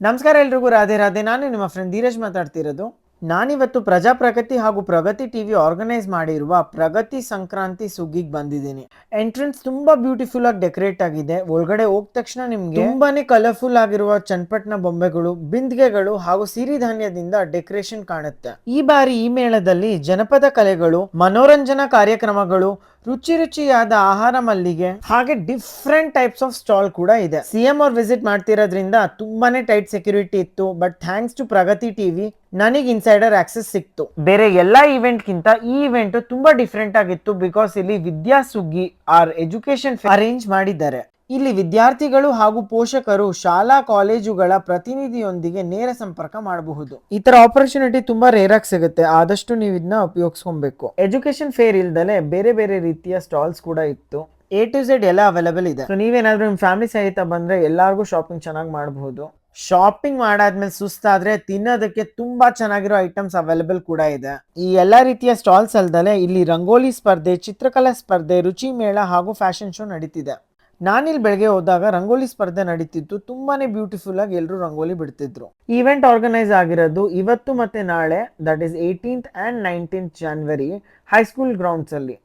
ನಮಸ್ಕಾರ ಎಲ್ರಿಗೂ ರಾಧೆ ರಾಧೆ. ನಾನು ನಿಮ್ಮ ಫ್ರೆಂಡ್ ಧೀರಜ್ ಮಾತಾಡ್ತಿರೋದು. ನಾನಿವತ್ತು ಪ್ರಜಾಪ್ರಗತಿ ಹಾಗೂ ಪ್ರಗತಿ ಟಿವಿ ಆರ್ಗನೈಸ್ ಮಾಡಿರುವ ಪ್ರಗತಿ ಸಂಕ್ರಾಂತಿ ಸುಗ್ಗಿಗೆ ಬಂದಿದ್ದೀನಿ. ಎಂಟ್ರೆನ್ಸ್ ತುಂಬಾ ಬ್ಯೂಟಿಫುಲ್ ಆಗಿ ಡೆಕೋರೇಟ್ ಆಗಿದೆ. ಒಳಗಡೆ ಹೋದ ತಕ್ಷಣ ನಿಮ್ಗೆ ತುಂಬಾನೇ ಕಲರ್ಫುಲ್ ಆಗಿರುವ ಚನ್ನಪಟ್ಟಣ ಬೊಂಬೆಗಳು, ಬಿಂದಿಗೆಗಳು ಹಾಗೂ ಸಿರಿಧಾನ್ಯದಿಂದ ಡೆಕೋರೇಷನ್ ಕಾಣುತ್ತೆ. ಈ ಬಾರಿ ಈ ಮೇಳದಲ್ಲಿ ಜನಪದ ಕಲೆಗಳು, ಮನೋರಂಜನಾ ಕಾರ್ಯಕ್ರಮಗಳು, ರುಚಿ ರುಚಿಯಾದ ಆಹಾರ ಮಲ್ಲಿಗೆ ಹಾಗೆ ಡಿಫ್ರೆಂಟ್ ಟೈಪ್ಸ್ ಆಫ್ ಸ್ಟಾಲ್ ಕೂಡ ಇದೆ. ಸಿಎಂ ಅವ್ರು ವಿಸಿಟ್ ಮಾಡ್ತಿರೋದ್ರಿಂದ ತುಂಬಾನೇ ಟೈಟ್ ಸೆಕ್ಯೂರಿಟಿ ಇತ್ತು. But thanks to Pragati TV ನನಗೆ ಇನ್ಸೈಡರ್ ಆಕ್ಸೆಸ್ ಸಿಕ್ತು. ಬೇರೆ ಎಲ್ಲಾ ಇವೆಂಟ್ ಗಿಂತ ಈ ಇವೆಂಟ್ ತುಂಬಾ ಡಿಫ್ರೆಂಟ್ ಆಗಿತ್ತು. ಬಿಕಾಸ್ ಇಲ್ಲಿ ವಿದ್ಯಾ ಸುಗ್ಗಿ ಆರ್ ಎಜುಕೇಶನ್ ಅರೇಂಜ್ ಮಾಡಿದ್ದಾರೆ. ಇಲ್ಲಿ ವಿದ್ಯಾರ್ಥಿಗಳು ಹಾಗೂ ಪೋಷಕರು ಶಾಲಾ ಕಾಲೇಜುಗಳ ಪ್ರತಿನಿಧಿಯೊಂದಿಗೆ ನೇರ ಸಂಪರ್ಕ ಮಾಡಬಹುದು. ಈ ತರ ಆಪರ್ಚುನಿಟಿ ತುಂಬಾ ರೇರ್ ಆಗಿ ಸಿಗುತ್ತೆ. ಆದಷ್ಟು ನೀವು ಇದನ್ನ ಉಪಯೋಗಿಸ್ಕೊಬೇಕು. ಎಜುಕೇಶನ್ ಫೇರ್ ಇಲ್ದಲೆ ಬೇರೆ ಬೇರೆ ರೀತಿಯ ಸ್ಟಾಲ್ಸ್ ಕೂಡ ಇತ್ತು. A to Z ಎಲ್ಲ ಅವೈಲೇಬಲ್ ಇದೆ. ಸೊ ನೀವೇನಾದ್ರೂ ನಿಮ್ಮ ಫ್ಯಾಮಿಲಿ ಸಹಿತ ಬಂದ್ರೆ ಎಲ್ಲಾರ್ಗೂ ಶಾಪಿಂಗ್ ಚೆನ್ನಾಗಿ ಮಾಡಬಹುದು. ಶಾಪಿಂಗ್ ಮಾಡಾದ್ಮೇಲೆ ಸುಸ್ತಾದ್ರೆ ತಿನ್ನೋದಕ್ಕೆ ತುಂಬಾ ಚೆನ್ನಾಗಿರೋ ಐಟಮ್ಸ್ ಅವೈಲೇಬಲ್ ಕೂಡ ಇದೆ. ಈ ಎಲ್ಲಾ ರೀತಿಯ ಸ್ಟಾಲ್ಸ್ ಅಲ್ದಲೆ ಇಲ್ಲಿ ರಂಗೋಲಿ ಸ್ಪರ್ಧೆ, ಚಿತ್ರಕಲಾ ಸ್ಪರ್ಧೆ, ರುಚಿ ಮೇಳ ಹಾಗೂ ಫ್ಯಾಷನ್ ಶೋ ನಡೀತಿದೆ. ನಾನಿಲ್ಲಿ ಬೆಳಗ್ಗೆ ಹೋದಾಗ ರಂಗೋಲಿ ಸ್ಪರ್ಧೆ ನಡೀತಿತ್ತು. ತುಂಬಾನೇ ಬ್ಯೂಟಿಫುಲ್ ಆಗಿ ಎಲ್ಲರೂ ರಂಗೋಲಿ ಬಿಡ್ತಿದ್ರು. ಈವೆಂಟ್ ಆರ್ಗನೈಸ್ ಆಗಿರೋದು ಇವತ್ತು ಮತ್ತೆ ನಾಳೆ, that is 18th and 19th January high school grounds ಅಲ್ಲಿ.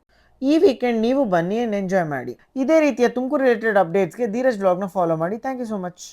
ಈ ವೀಕೆಂಡ್ ನೀವು ಬನ್ನಿ ಎಂಜಾಯ್ ಮಾಡಿ. ಇದೇ ರೀತಿಯ ತುಮಕೂರು ರಿಲೇಟೆಡ್ ಅಪ್ಡೇಟ್ಸ್ಗೆ ಧೀರಜ್ ಬ್ಲಾಗ್ನ ಫಾಲೋ ಮಾಡಿ. Thank you so much.